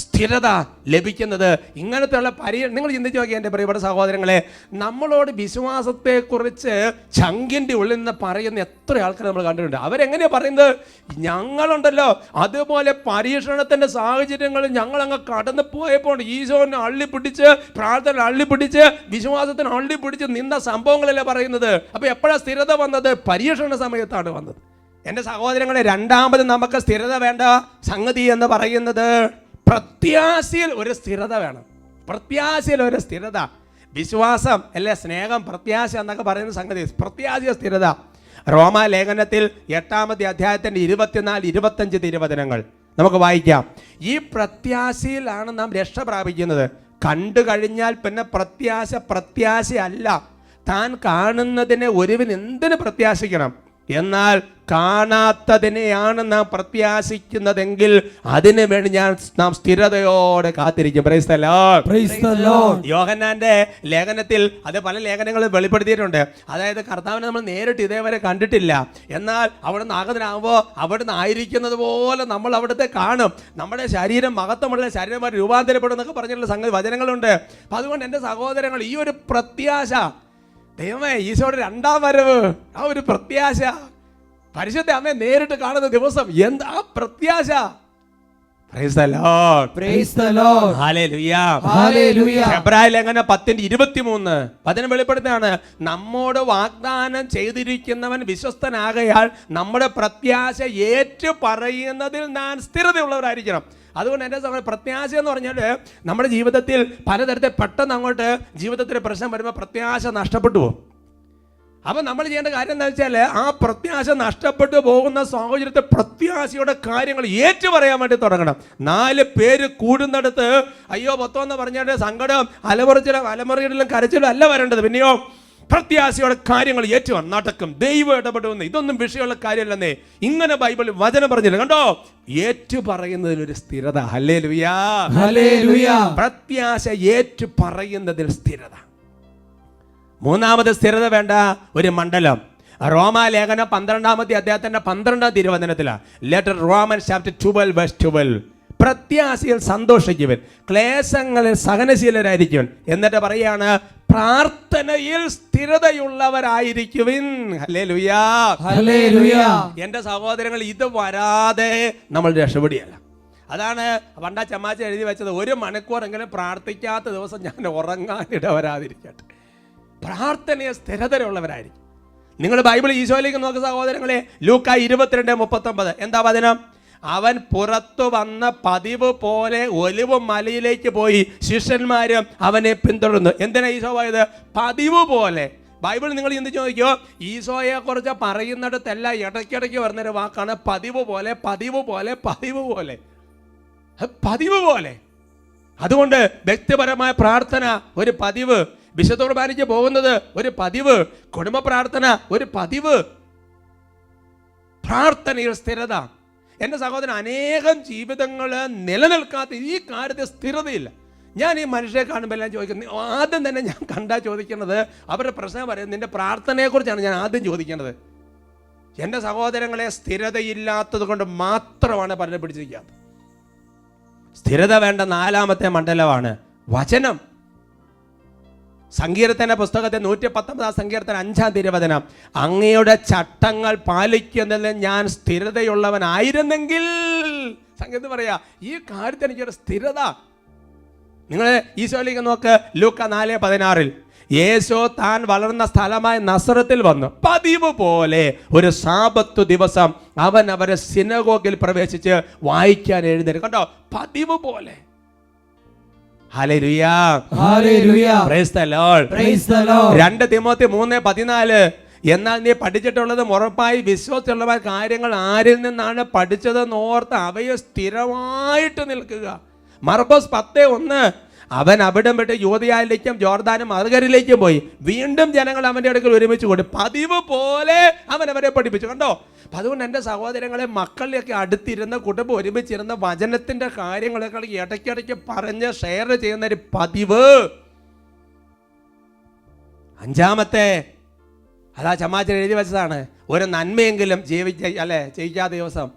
സ്ഥിരത ലഭിക്കുന്നത് ഇങ്ങനത്തെയുള്ള നിങ്ങൾ ചിന്തിച്ച് നോക്കിയാൽ എൻ്റെ പ്രിയപ്പെട്ട സഹോദരങ്ങളെ, നമ്മളോട് വിശ്വാസത്തെക്കുറിച്ച് ചങ്കിൻ്റെ ഉള്ളിൽ നിന്ന് പറയുന്ന എത്ര ആൾക്കാർ നമ്മൾ കണ്ടിട്ടുണ്ട്. അവരെങ്ങനെയാണ് പറയുന്നത്? ഞങ്ങളുണ്ടല്ലോ അതുപോലെ പരീക്ഷണത്തിൻ്റെ സാഹചര്യങ്ങൾ ഞങ്ങളങ്ങ് കടന്നു പോയപ്പോൾ ഈശോനെ അള്ളിപ്പിടിച്ച്, പ്രാർത്ഥന അള്ളിപ്പിടിച്ച്, വിശ്വാസത്തിന് അള്ളിപ്പിടിച്ച് നിന്ന സംഭവങ്ങളല്ലേ പറയുന്നത്. അപ്പോൾ എപ്പോഴാണ് സ്ഥിരത വന്നത്? പരീക്ഷണ സമയത്താണ് വന്നത്. എൻ്റെ സഹോദരങ്ങളെ, രണ്ടാമത് നമുക്ക് സ്ഥിരത വേണ്ട സംഗതി എന്ന് പറയുന്നത് പ്രത്യാശയിൽ ഒരു സ്ഥിരത വേണം. പ്രത്യാശയിൽ ഒരു സ്ഥിരത. വിശ്വാസം അല്ലെ സ്നേഹം, പ്രത്യാശ എന്നൊക്കെ പറയുന്ന സംഗതി. പ്രത്യാശ സ്ഥിരത. റോമാലേഖനത്തിൽ 8-ാമത്തെ അധ്യായത്തിൻ്റെ 24-25 തിരുവചനങ്ങൾ നമുക്ക് വായിക്കാം. ഈ പ്രത്യാശയിലാണ് നാം രക്ഷ പ്രാപിക്കുന്നത്. കണ്ടു കഴിഞ്ഞാൽ പിന്നെ പ്രത്യാശയല്ല. താൻ കാണുന്നതിനെ ഒരുവൻ എന്തിനു പ്രത്യാശിക്കണം? എന്നാൽ കാണാത്തതിനെയാണ് നാം പ്രത്യാശിക്കുന്നതെങ്കിൽ അതിനു വേണ്ടി നാം സ്ഥിരതയോടെ കാത്തിരിക്കും. Praise the Lord. Praise the Lord. യോഹന്നാന്റെ ലേഖനത്തിൽ അത് പല ലേഖനങ്ങളും വെളിപ്പെടുത്തിയിട്ടുണ്ട്. അതായത് കർത്താവിനെ നമ്മൾ നേരിട്ട് ഇതേവരെ കണ്ടിട്ടില്ല, എന്നാൽ അവിടുന്ന് ആഗതനാകുമ്പോൾ അവിടുന്ന് ആയിരിക്കുന്നത് പോലെ നമ്മൾ അവിടുത്തെ കാണും. നമ്മുടെ ശരീരം മഹത്വമുള്ള ശരീരമായി രൂപാന്തരപ്പെടും എന്നൊക്കെ പറഞ്ഞിട്ടുള്ള സംഗതി വചനങ്ങളുണ്ട്. അപ്പം അതുകൊണ്ട് എൻ്റെ സഹോദരങ്ങൾ, ഈ ഒരു പ്രത്യാശ, ദൈവമേ ഈശോയുടെ രണ്ടാം വരവ്, ആ ഒരു പ്രത്യാശ, പരിശുദ്ധ അമ്മയെ നേരിട്ട് കാണുന്ന ദിവസം, എന്താ പ്രത്യാശ! Praise the Lord. Praise the Lord. Hallelujah. Hallelujah. എബ്രായ ലേഖനം 10:23 വചനം വെളിപ്പെടുത്തുകയാണ്. നമ്മോട് വാഗ്ദാനം ചെയ്തിരിക്കുന്നവൻ വിശ്വസ്തനാകയാൽ നമ്മുടെ പ്രത്യാശ ഏറ്റു പറയുന്നതിൽ നാം സ്ഥിരതയുള്ളവരായിരിക്കണം. അതുകൊണ്ട് എൻ്റെ സമയം പ്രത്യാശ എന്ന് പറഞ്ഞാൽ നമ്മുടെ ജീവിതത്തിൽ പലതരത്തിൽ പെട്ടെന്ന് അങ്ങോട്ട് ജീവിതത്തിൽ പ്രശ്നം വരുമ്പോൾ പ്രത്യാശ നഷ്ടപ്പെട്ടു പോകും. അപ്പം നമ്മൾ ചെയ്യേണ്ട കാര്യം എന്താ വെച്ചാൽ ആ പ്രത്യാശ നഷ്ടപ്പെട്ടു പോകുന്ന സാഹചര്യത്തിൽ പ്രത്യാശയുടെ കാര്യങ്ങൾ ഏറ്റു പറയാൻ വേണ്ടി തുടങ്ങണം. 4 പേര് കൂടുന്നിടത്ത് അയ്യോ മൊത്തമെന്ന് പറഞ്ഞാൽ സങ്കടം അലമുറയിലും കരച്ചിലും അല്ല വരേണ്ടത്. പിന്നെയോ പ്രത്യാശയുടെ കാര്യങ്ങൾ ഏറ്റു നടക്കും. ദൈവം ഇടപെടുമെന്ന് ഇതൊന്നും വിഷയമുള്ള കാര്യമല്ലെന്നേ ഇങ്ങനെ ബൈബിളിൽ വചനം പറഞ്ഞില്ല. കണ്ടോ, ഏറ്റു പറയുന്നതിലൊരു സ്ഥിരത. ഹല്ലേലൂയാ. ഹല്ലേലൂയാ. പ്രത്യാശ ഏറ്റു പറയുന്നതിൽ സ്ഥിരത. മൂന്നാമത് സ്ഥിരത വേണ്ട ഒരു മണ്ഡലം. റോമാലേഖനം 12-ാമത്തെ അധ്യായത്തിന്റെ 12-ാം തിരുവചനത്തിലാണ്. ലെറ്റർ റോമൻസ് ചാപ്റ്റർ 12:12 പ്രത്യാശയിൽ സന്തോഷിക്കുവൻ, ക്ലേശങ്ങളിൽ സഹനശീലരായിരിക്കുവൻ. എന്നിട്ട് പറയാണ് പ്രാർത്ഥനയിൽ സ്ഥിരതയുള്ളവരായിരിക്കുവിൻ. ഹല്ലേലൂയാ. ഹല്ലേലൂയാ. എൻ്റെ സഹോദരങ്ങൾ, ഇത് വരാതെ നമ്മൾ രക്ഷപ്പെടുകയല്ല. അതാണ് പണ്ടാ ചമ്മാച്ച എഴുതി വെച്ചത്, 1 മണിക്കൂറെങ്കിലും പ്രാർത്ഥിക്കാത്ത ദിവസം ഞാൻ ഉറങ്ങാനിട വരാതിരിക്കട്ടെ. പ്രാർത്ഥനയെ സ്ഥിരതയുള്ളവരായിരിക്കും. നിങ്ങൾ ബൈബിൾ ഈശോയിലേക്ക് നോക്കുക സഹോദരങ്ങളെ. ലൂക്ക 22:39 എന്താ വചനം? അവൻ പുറത്തു വന്ന പതിവ് പോലെ ഒലിവ് മലയിലേക്ക് പോയി, ശിഷ്യന്മാരും അവനെ പിന്തുടർന്നു. എന്തിനാ ഈശോ പോയത്? പതിവ് പോലെ. ബൈബിൾ നിങ്ങൾ ചിന്തിച്ച് നോക്കിയോ, ഈശോയെ കുറിച്ച് പറയുന്നിടത്തല്ല ഇടയ്ക്കിടയ്ക്ക് വരുന്നൊരു വാക്കാണ് പതിവ് പോലെ, പതിവ് പോലെ, പതിവ് പോലെ, പതിവ് പോലെ. അതുകൊണ്ട് വ്യക്തിപരമായ പ്രാർത്ഥന ഒരു പതിവ്, വിശുദ്ധ കുർബാനയ്ക്ക് പോകുന്നത് ഒരു പതിവ്, കുടുംബ പ്രാർത്ഥന ഒരു പതിവ്, പ്രാർത്ഥനയിൽ സ്ഥിരത. എൻ്റെ സഹോദരൻ, അനേകം ജീവിതങ്ങൾ നിലനിൽക്കാത്ത ഈ കാര്യത്തിൽ സ്ഥിരതയില്ല. ഞാൻ ഈ മനുഷ്യരെ കാണുമ്പോൾ എല്ലാം ചോദിക്കുന്നത്, ആദ്യം തന്നെ ഞാൻ കണ്ടാൽ ചോദിക്കുന്നത്, അവരുടെ പ്രശ്നം പറയുന്നത് നിന്റെ പ്രാർത്ഥനയെക്കുറിച്ചാണ് ഞാൻ ആദ്യം ചോദിക്കേണ്ടത്. എൻ്റെ സഹോദരങ്ങളെ, സ്ഥിരതയില്ലാത്തത് കൊണ്ട് മാത്രമാണ് പലരും പിടിച്ചിരിക്കാത്തത്. സ്ഥിരത വേണ്ട 4ാമത്തെ മണ്ഡലമാണ് വചനം. സങ്കീർത്തന പുസ്തകത്തെ 119 സങ്കീർത്തനം 5-ാം തിരുവചനം, അങ്ങയുടെ ചട്ടങ്ങൾ പാലിക്കുന്നതിൽ ഞാൻ സ്ഥിരതയുള്ളവനായിരുന്നെങ്കിൽ. സംഗീതം പറയാ, ഈ കാര്യത്തിൽ എനിക്കൊരു സ്ഥിരത. നിങ്ങൾ ഈശോയിലേക്ക് നോക്ക്. ലൂക്ക 4:16 യേശു താൻ വളർന്ന സ്ഥലമായ നസറത്തിൽ വന്നു. പതിവ് പോലെ ഒരു സാബത്ത് ദിവസം അവൻ അവരെ സിനഗോഗിൽ പ്രവേശിച്ച് വായിക്കാൻ എഴുന്നേറ്റ്. കണ്ടോ, പതിവ് പോലെ. Hallelujah, hallelujah, price the Lord, praise the Lord. 2 Timothy 3:14 എന്നാൽ നീ പഠിച്ചിട്ടുള്ളതും ഉറപ്പായി വിശ്വസിച്ചുള്ള കാര്യങ്ങൾ ആരിൽ നിന്നാണ് പഠിച്ചതെന്ന് ഓർത്ത് അവയെ സ്ഥിരമായിട്ട് നിൽക്കുക. മർക്കോസ് 10:1 അവൻ അവിടം വിട്ട് യൂദയായിലേക്കും ജോർദാനും മറുകരയിലേക്കും പോയി. വീണ്ടും ജനങ്ങൾ അവൻ്റെ അടുക്കൽ ഒരുമിച്ച് കൂടി. പതിവ് പോലെ അവൻ അവരെ പഠിപ്പിച്ചു. കണ്ടോ, അപ്പം അതുകൊണ്ട് എൻ്റെ സഹോദരങ്ങളെ, മക്കളിലൊക്കെ അടുത്തിരുന്ന് കുടുംബം ഒരുമിച്ചിരുന്ന വചനത്തിൻ്റെ കാര്യങ്ങളൊക്കെ ഇടയ്ക്കിടയ്ക്ക് പറഞ്ഞ് ഷെയർ ചെയ്യുന്നൊരു പതിവ്. 5ാമത്തെ അതാ ചമ്മാച്ചൻ എഴുതി വെച്ചതാണ്, ഒരു നന്മയെങ്കിലും ചെയ്യിക്കാത്ത ദിവസം.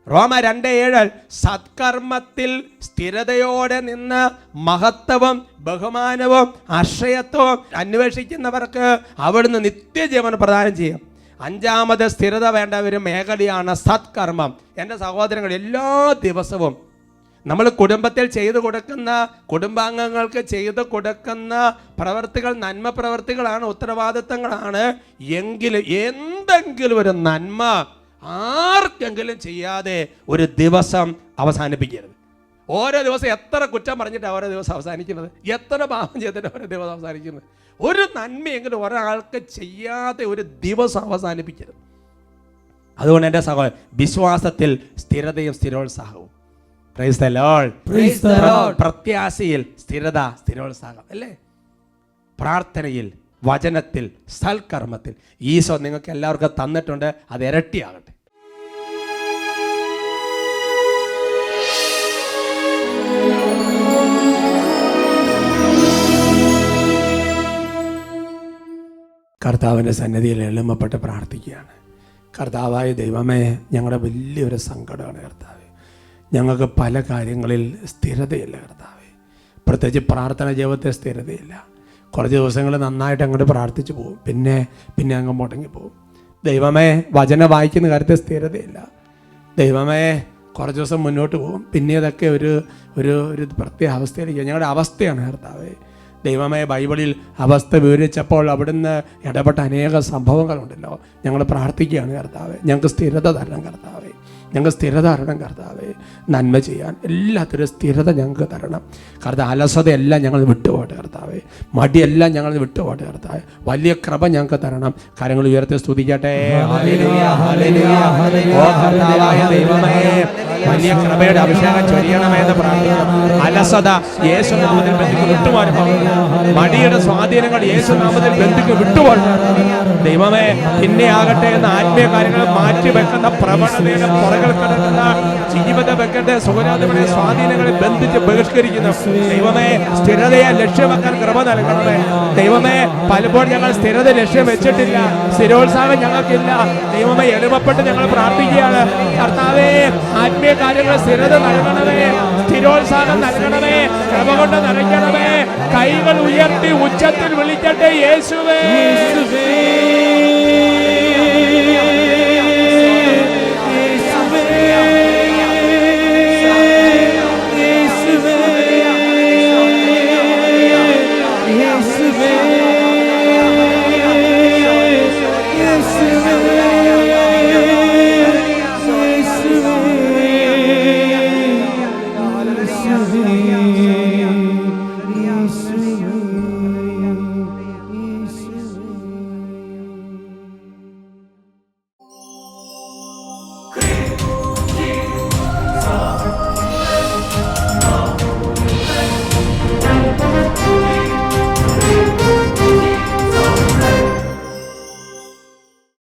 റോമ 2:7 സത്കർമ്മത്തിൽ സ്ഥിരതയോടെ നിന്ന് മഹത്വവും ബഹുമാനവും അക്ഷയത്വവും അന്വേഷിക്കുന്നവർക്ക് അവിടുന്ന് നിത്യജീവൻ പ്രദാനം ചെയ്യും. 5ാമത് സ്ഥിരത വേണ്ട ഒരു മേഖലയാണ് സത്കർമ്മം. എൻ്റെ സഹോദരങ്ങൾ, എല്ലാ ദിവസവും നമ്മൾ കുടുംബത്തിൽ ചെയ്തു കൊടുക്കുന്ന, കുടുംബാംഗങ്ങൾക്ക് ചെയ്തു കൊടുക്കുന്ന പ്രവർത്തികൾ നന്മ പ്രവർത്തികളാണ്, ഉത്തരവാദിത്തങ്ങളാണ്. എങ്കിലും എന്തെങ്കിലും ഒരു നന്മ ആർക്കെങ്കിലും ചെയ്യാതെ ഒരു ദിവസം അവസാനിപ്പിക്കരുത്. ഓരോ ദിവസം എത്ര കുറ്റം പറഞ്ഞിട്ട് ഓരോ ദിവസം അവസാനിക്കുന്നത്, എത്ര പാപം ചെയ്തിട്ട് ഓരോ ദിവസം അവസാനിക്കുന്നത്. ഒരു നന്മയെങ്കിലും ഒരാൾക്ക് ചെയ്യാതെ ഒരു ദിവസം അവസാനിപ്പിക്കരുത്. അതുകൊണ്ട് എൻ്റെ സഹോദരൻ, വിശ്വാസത്തിൽ സ്ഥിരതയും സ്ഥിരോത്സാഹവും. Praise the Lord, praise the Lord. പ്രത്യാശയിൽ സ്ഥിരത, സ്ഥിരോത്സാഹം അല്ലേ? പ്രാർത്ഥനയിൽ, വചനത്തിൽ, സൽക്കർമ്മത്തിൽ ഈശോ നിങ്ങൾക്ക് എല്ലാവർക്കും തന്നിട്ടുണ്ട്. അത് ഇരട്ടിയാകട്ടെ. കർത്താവിൻ്റെ സന്നിധിയിൽ എളിമപ്പെട്ട് പ്രാർത്ഥിക്കുകയാണ്. കർത്താവായ ദൈവമേ, ഞങ്ങളുടെ വലിയൊരു സങ്കടമാണ് കർത്താവേ. ഞങ്ങൾക്ക് പല കാര്യങ്ങളിൽ സ്ഥിരതയില്ല കർത്താവേ. പ്രത്യേകിച്ച് പ്രാർത്ഥന ജീവിതത്തിൽ സ്ഥിരതയില്ല. കുറച്ച് ദിവസങ്ങൾ നന്നായിട്ട് അങ്ങോട്ട് പ്രാർത്ഥിച്ചു പോകും, പിന്നെ അങ്ങ് മുടങ്ങി പോകും. ദൈവമേ, വചനം വായിക്കുന്ന കാര്യത്തിൽ സ്ഥിരതയില്ല. ദൈവമേ, കുറച്ച് ദിവസം മുന്നോട്ട് പോകും, പിന്നെ അതൊക്കെ ഒരു പ്രത്യേക അവസ്ഥയിലേക്ക്. ഞങ്ങളുടെ അവസ്ഥയാണ് കർത്താവേ. ദൈവമേ, ബൈബിളിൽ അവസ്ഥ വിവരിച്ചപ്പോൾ അവിടുന്ന് ഇടപെട്ട അനേക സംഭവങ്ങളുണ്ടല്ലോ. ഞങ്ങൾ പ്രാർത്ഥിക്കുകയാണ് കർത്താവേ, ഞങ്ങൾക്ക് സ്ഥിരത തരണം കർത്താവേ, ഞങ്ങൾക്ക് സ്ഥിരത തരണം കർത്താവേ. നന്മ ചെയ്യാൻ എല്ലാത്തിനും സ്ഥിരത ഞങ്ങൾക്ക് തരണം കർത്താവ്. അലസതയെല്ലാം ഞങ്ങൾ വിട്ടുപോട്ടെ കർത്താവേ, മടിയെല്ലാം ഞങ്ങൾ വിട്ടുപോട്ടെ കർത്താവേ. വലിയ കൃപ ഞങ്ങൾക്ക് തരണം. കാര്യങ്ങൾ ഉയർത്തി സ്തുതിക്കട്ടെ. കർത്താവായ ദൈവമേ, വലിയ കൃപയുടെ അഭിഷേകം ചൊരിയണമെന്ന് പ്രാർത്ഥിക്കണം. അലസത യേശുനാമത്തിൽ ബന്ധിക്ക് വിട്ടുമാറും, മടിയുടെ സ്വാധീനങ്ങൾ യേശുനാമത്തിൽ ബന്ധിക്ക് വിട്ടുപോകണം. ദൈവമേ, പിന്നെ ആകട്ടെ എന്ന ആത്മീയ കാര്യങ്ങൾ മാറ്റി വെക്കുന്ന പ്രവണതയുടെ പുറകിൽ കിടക്കുന്ന ജീവിത വെക്കട്ടെ സുഖരാധയുടെ സ്വാധീനങ്ങളെ ബന്ധിച്ച് ബഹിഷ്കരിക്കുന്നു. ദൈവമേ, സ്ഥിരതയെ ലക്ഷ്യമാക്കാൻ കൃപ നൽകണമേ. ദൈവമേ, പലപ്പോഴും ഞങ്ങൾ സ്ഥിരത ലക്ഷ്യം വെച്ചിട്ടില്ല, സ്ഥിരോത്സാഹം ഞങ്ങൾക്കില്ല. ദൈവമേ, എളിമപ്പെട്ട് ഞങ്ങൾ പ്രാർത്ഥിക്കുകയാണ്. കർത്താവേ, ആത്മീയ കാര്യങ്ങൾ സ്ഥിരത നൽകണമേ, സ്ഥിരോത്സാഹം നൽകണമേ, കൃപ കൊണ്ട് നിറയ്ക്കണമേ. കൈകൾ ഉയർത്തി ഉച്ചത്തിൽ വിളിക്കട്ടെ, യേശുവേ.